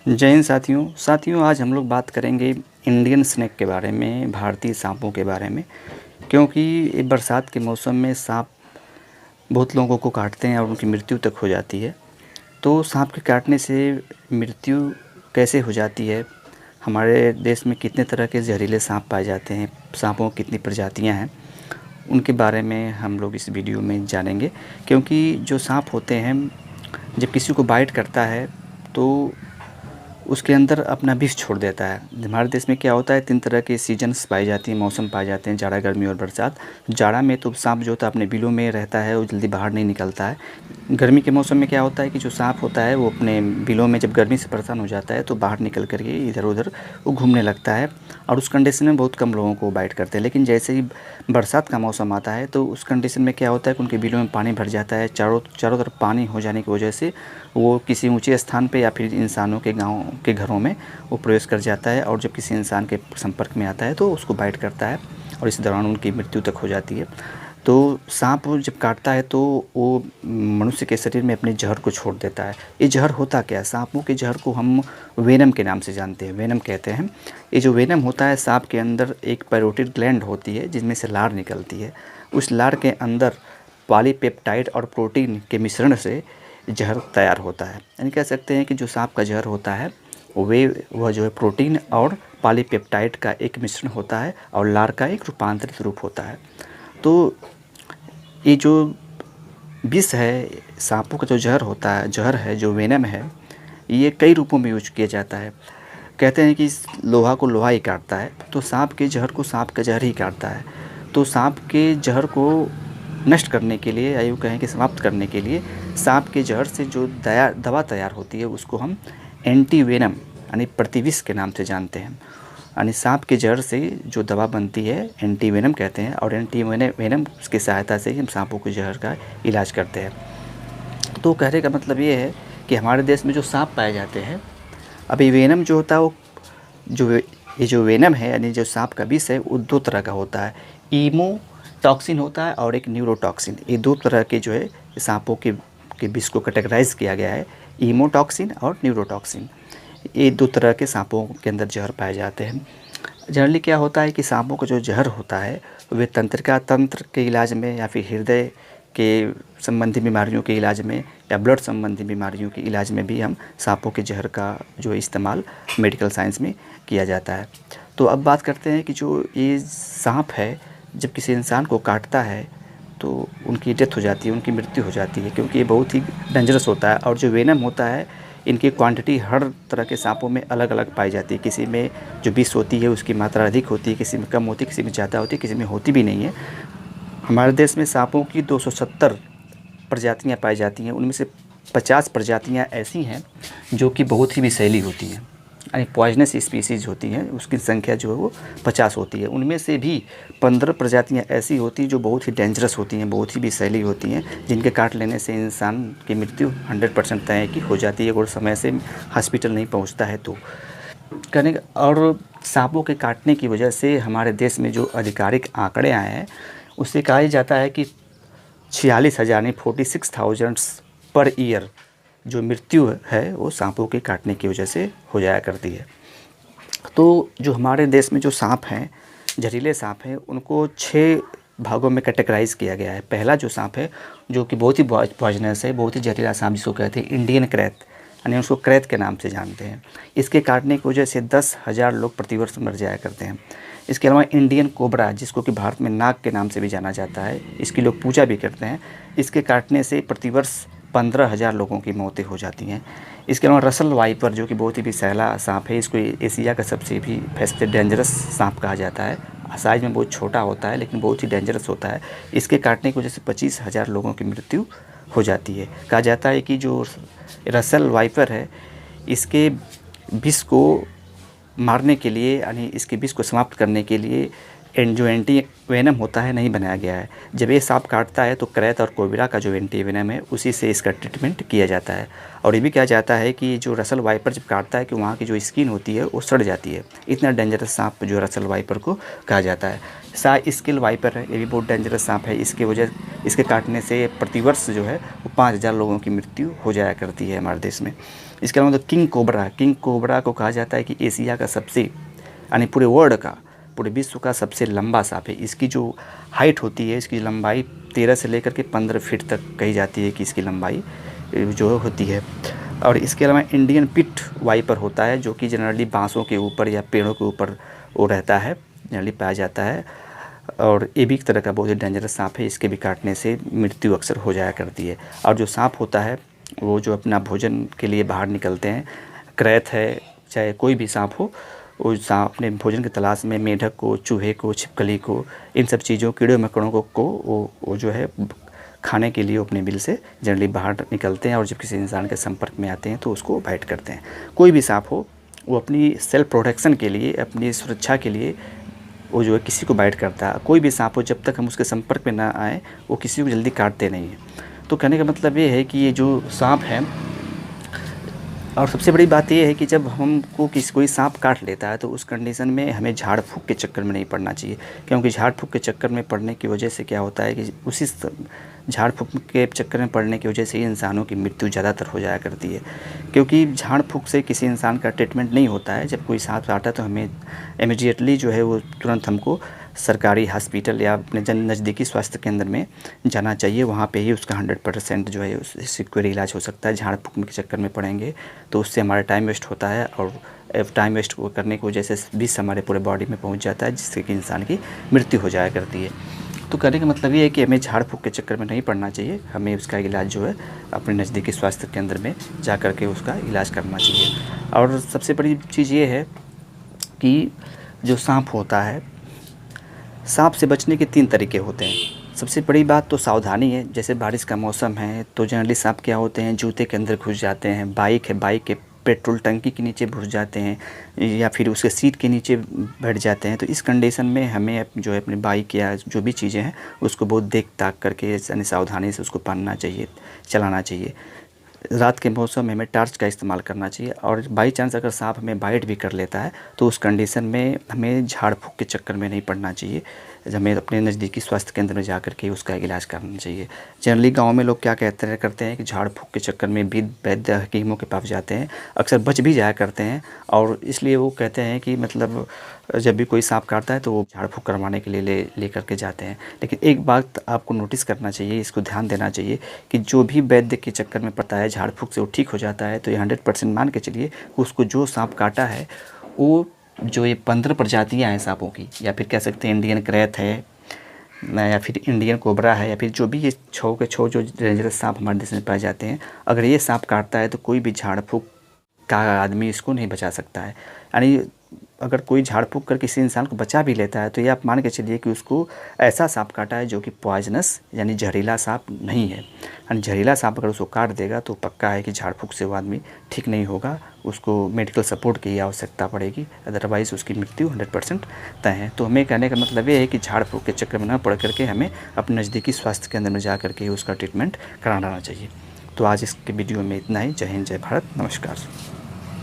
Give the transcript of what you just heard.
जय हिंद साथियों आज हम लोग बात करेंगे इंडियन स्नेक के बारे में, भारतीय सांपों के बारे में। क्योंकि ये बरसात के मौसम में सांप बहुत लोगों को काटते हैं और उनकी मृत्यु तक हो जाती है। तो सांप के काटने से मृत्यु कैसे हो जाती है, हमारे देश में कितने तरह के जहरीले सांप पाए जाते हैं, सांपों की कितनी प्रजातियां हैं, उनके बारे में हम लोग इस वीडियो में जानेंगे। क्योंकि जो सांप होते हैं, जब किसी को बाइट करता है तो उसके अंदर अपना विष छोड़ देता है। हमारे देश में क्या होता है, 3 तरह के सीजन्स पाई जाती हैं, मौसम पाए जाते हैं, जाड़ा, गर्मी और बरसात। जाड़ा में तो सांप जो होता है अपने बिलों में रहता है, वो जल्दी बाहर नहीं निकलता है। गर्मी के मौसम में क्या होता है कि जो सांप होता है वो अपने बिलों में जब गर्मी से परेशान हो जाता है तो बाहर निकल कर के इधर उधर वो घूमने लगता है, और उस कंडीशन में बहुत कम लोगों को बाइट करते हैं। लेकिन जैसे ही बरसात का मौसम आता है तो उस कंडीशन में क्या होता है कि उनके बिलों में पानी भर जाता है, चारों तरफ पानी हो जाने की वजह से वो किसी ऊंचे स्थान पे या फिर इंसानों के गाँव के घरों में वो प्रवेश कर जाता है, और जब किसी इंसान के संपर्क में आता है तो उसको बाइट करता है, और इस दौरान उनकी मृत्यु तक हो जाती है। तो सांप जब काटता है तो वो मनुष्य के शरीर में अपने जहर को छोड़ देता है। ये जहर होता क्या है, सांपों के जहर को हम वेनम के नाम से जानते हैं, वेनम कहते हैं। ये जो वेनम होता है, सांप के अंदर एक पैरोटिड ग्लैंड होती है जिसमें से लार निकलती है। उस लार के अंदर पॉलीपेप्टाइड और प्रोटीन के मिश्रण से जहर तैयार होता है। यानी कह सकते हैं कि जो सांप का जहर होता है वह जो है प्रोटीन और पॉलीपेप्टाइड का एक मिश्रण होता है, और लार का एक रूपांतरित रूप होता है। तो ये जो विष है, सांपों का जो जहर होता है, जहर है जो वेनम है, ये कई रूपों में यूज किया जाता है। कहते हैं कि लोहा को लोहा ही काटता है, तो सांप के जहर को सांप का जहर ही काटता है। तो सांप के जहर को नष्ट करने के लिए, या यूँ कहें कि समाप्त करने के लिए, सांप के जहर से जो दवा तैयार होती है उसको हम एंटी वेनम यानी प्रतिविष के नाम से जानते हैं। यानी सांप के जहर से जो दवा बनती है एंटी वेनम कहते हैं, और एंटी वेनम की सहायता से हम सांपों के जहर का इलाज करते हैं। तो कहने का मतलब ये है कि हमारे देश में जो सांप पाए जाते हैं, अभी वेनम जो होता है वो ये जो वेनम है यानी जो सांप का विष है वो 2 तरह का होता है। ईमोटॉक्सिन होता है और एक न्यूरोटॉक्सिन। ये 2 तरह के जो है सांपों के विष को कैटेगराइज किया गया है, ईमोटॉक्सिन और न्यूरोटॉक्सिन। ये 2 तरह के सांपों के अंदर जहर पाए जाते हैं। जनरली क्या होता है कि सांपों का जो जहर होता है वे तंत्र के इलाज में, या फिर हृदय के संबंधी बीमारियों के इलाज में, या ब्लड संबंधी बीमारियों के इलाज में भी हम सांपों के जहर का जो इस्तेमाल मेडिकल साइंस में किया जाता है। तो अब बात करते हैं कि जो ये सांप है जब किसी इंसान को काटता है तो उनकी डेथ हो जाती है, उनकी मृत्यु हो जाती है, क्योंकि ये बहुत ही डेंजरस होता है। और जो वेनम होता है, इनकी क्वांटिटी हर तरह के सांपों में अलग अलग पाई जाती है। किसी में जो विष होती है उसकी मात्रा अधिक होती है, किसी में कम होती है, किसी में ज़्यादा होती है, किसी में होती भी नहीं है। हमारे देश में सांपों की 270 प्रजातियां पाई जाती हैं। उनमें से 50 प्रजातियां ऐसी हैं जो कि बहुत ही विषैली होती हैं, यानी पॉइजनस स्पीसीज़ होती हैं। उसकी संख्या जो है वो 50 होती है। उनमें से भी 15 प्रजातियां ऐसी होती हैं जो बहुत ही डेंजरस होती हैं, बहुत ही विषैली होती हैं, जिनके काट लेने से इंसान की मृत्यु 100% तय की हो जाती है, और समय से हॉस्पिटल नहीं पहुंचता है। तो कहने का और सांपों के काटने की वजह से हमारे देश में जो आधिकारिक आंकड़े आए हैं उससे कहा जाता है कि 46,000 यानी 46,000 पर ईयर जो मृत्यु है वो सांपों के काटने की वजह से हो जाया करती है। तो जो हमारे देश में जो सांप हैं, जहरीले सांप हैं, उनको 6 भागों में कैटेगराइज किया गया है। पहला जो सांप है जो कि बहुत ही पॉइजनस है, बहुत ही जहरीला सांप, जिसको कहते हैं इंडियन क्रैत, यानी उसको क्रैत के नाम से जानते हैं। इसके काटने की वजह से 10,000 लोग प्रतिवर्ष मर जाया करते हैं। इसके अलावा इंडियन कोबरा, जिसको कि भारत में नाग के नाम से भी जाना जाता है, इसकी लोग पूजा भी करते हैं। इसके काटने से प्रतिवर्ष 15,000 लोगों की मौतें हो जाती हैं। इसके अलावा रसल वाइपर, जो कि बहुत ही विषैला सांप है, इसको एशिया का सबसे डेंजरस सांप कहा जाता है। साइज़ में बहुत छोटा होता है लेकिन बहुत ही डेंजरस होता है। इसके काटने की वजह से 25,000 लोगों की मृत्यु हो जाती है। कहा जाता है कि जो रसल वाइपर है, इसके विष को मारने के लिए, यानी इसके विष को समाप्त करने के लिए जो एंटी वेनम होता है नहीं बनाया गया है। जब ये सांप काटता है तो क्रैत और कोबरा का जो एंटी वेनम है उसी से इसका ट्रीटमेंट किया जाता है। और ये भी कहा जाता है कि जो रसल वाइपर जब काटता है कि वहाँ की जो स्किन होती है वो सड़ जाती है। इतना डेंजरस सांप जो रसल वाइपर को कहा जाता है। स्किल वाइपर है, ये भी बहुत डेंजरस सांप है। इसके काटने से प्रतिवर्ष जो है वो 5,000 लोगों की मृत्यु हो जाया करती है हमारे देश में। इसके अलावा तो किंग कोबरा को कहा जाता है कि एशिया का सबसे, यानी पूरे वर्ल्ड का, पूरे विश्व का सबसे लंबा सांप है। इसकी जो हाइट होती है, इसकी लंबाई 13 से लेकर के 15 फीट तक कही जाती है कि इसकी लंबाई जो होती है। और इसके अलावा इंडियन पिट वाइपर होता है, जो कि जनरली बांसों के ऊपर या पेड़ों के ऊपर वो रहता है, जनरली पाया जाता है। और ये भी एक तरह का बहुत ही डेंजरस सांप है। इसके भी काटने से मृत्यु अक्सर हो जाया करती है। और जो सांप होता है वो जो अपना भोजन के लिए बाहर निकलते हैं, क्रैत है चाहे कोई भी सांप हो, वो सांप अपने भोजन की तलाश में मेढक को, चूहे को, छिपकली को, इन सब चीज़ों, कीड़े मकोड़ों को वो जो है खाने के लिए अपने बिल से जनरली बाहर निकलते हैं। और जब किसी इंसान के संपर्क में आते हैं तो उसको बाइट करते हैं। कोई भी सांप हो वो अपनी सेल्फ प्रोटेक्शन के लिए, अपनी सुरक्षा के लिए वो जो है किसी को बाइट करता है। कोई भी सांप हो, जब तक हम उसके संपर्क में ना आए वो किसी को जल्दी काटते नहीं हैं। तो कहने का मतलब ये है कि ये जो सांप है, और सबसे बड़ी बात ये है कि जब हमको कोई सांप काट लेता है तो उस कंडीशन में हमें झाड़ फूँक के चक्कर में नहीं पड़ना चाहिए। क्योंकि झाड़ फूँक के चक्कर में पड़ने की वजह से क्या होता है कि उसी झाड़ फूँक के चक्कर में पड़ने की वजह से ही इंसानों की मृत्यु ज़्यादातर हो जाया करती है। क्योंकि झाड़ फूँक से किसी इंसान का ट्रीटमेंट नहीं होता है। जब कोई सांप काटा तो हमें इमीडिएटली जो है वो तुरंत हमको सरकारी हॉस्पिटल या अपने नज़दीकी स्वास्थ्य केंद्र में जाना चाहिए। वहाँ पे ही उसका 100% जो है सिक्योर इलाज हो सकता है। झाड़ फूँक के चक्कर में पड़ेंगे तो उससे हमारा टाइम वेस्ट होता है, और टाइम वेस्ट करने की वजह से विष हमारे पूरे बॉडी में पहुँच जाता है, जिससे कि इंसान की मृत्यु हो जाया करती है। तो कहने का मतलब ये है कि हमें झाड़ फूँक के चक्कर में नहीं पड़ना चाहिए। हमें उसका इलाज जो है अपने नज़दीकी स्वास्थ्य केंद्र में जा कर के उसका इलाज करना चाहिए। और सबसे बड़ी चीज़ ये है कि जो सांप होता है, सांप से बचने के 3 तरीके होते हैं। सबसे बड़ी बात तो सावधानी है। जैसे बारिश का मौसम है तो जनरली सांप क्या होते हैं, जूते के अंदर घुस जाते हैं। बाइक के पेट्रोल टंकी के नीचे घुस जाते हैं, या फिर उसके सीट के नीचे बैठ जाते हैं। तो इस कंडीशन में हमें जो है अपनी बाइक या जो भी चीज़ें हैं उसको बहुत देख ताक करके, यानी सावधानी से उसको पहनना चाहिए, चलाना चाहिए। रात के मौसम में हमें टार्च का इस्तेमाल करना चाहिए। और बाई चांस अगर सांप हमें बाइट भी कर लेता है तो उस कंडीशन में हमें झाड़ फूँक के चक्कर में नहीं पड़ना चाहिए। हमें अपने नज़दीकी स्वास्थ्य केंद्र में जा कर के उसका इलाज करना चाहिए। जनरली गांव में लोग क्या करते हैं कि झाड़ फूँक के चक्कर में वैद्य हकीमों के पास जाते हैं, अक्सर बच भी जाया करते हैं। और इसलिए वो कहते हैं कि मतलब जब भी कोई सांप काटता है तो वो झाड़ फूँक करवाने के लिए ले करके जाते हैं। लेकिन एक बात आपको नोटिस करना चाहिए, इसको ध्यान देना चाहिए कि जो भी वैद्य के चक्कर में पड़ता है, झाड़ फूँक से वो ठीक हो जाता है, तो ये 100% मान के चलिए कि उसको जो सांप काटा है वो जो ये 15 प्रजातियाँ हैं सांपों की, या फिर कह सकते हैं इंडियन क्रैत है, या फिर इंडियन कोबरा है, या फिर जो भी ये 6 के 6 जो डेंजरस सांप हमारे देश में पाए जाते हैं, अगर ये सांप काटता है तो कोई भी झाड़ फूँक का आदमी इसको नहीं बचा सकता है। यानी अगर कोई झाड़ फूँक कर किसी इंसान को बचा भी लेता है तो ये आप मान के चलिए कि उसको ऐसा सांप काटा है जो कि पॉइजनस यानी जहरीला सांप नहीं है। यानी जहरीला सांप अगर उसको काट देगा तो पक्का है कि झाड़ फूँक से वो आदमी ठीक नहीं होगा, उसको मेडिकल सपोर्ट की आवश्यकता पड़ेगी, अदरवाइज़ उसकी मृत्यु 100% तय है। तो हमें कहने का मतलब ये है कि झाड़ फूँक के चक्कर में न पड़ करके हमें अपने नज़दीकी स्वास्थ्य केंद्र में जा करके उसका ट्रीटमेंट कराना चाहिए। तो आज इसके वीडियो में इतना ही। जय हिंद, जय भारत, नमस्कार।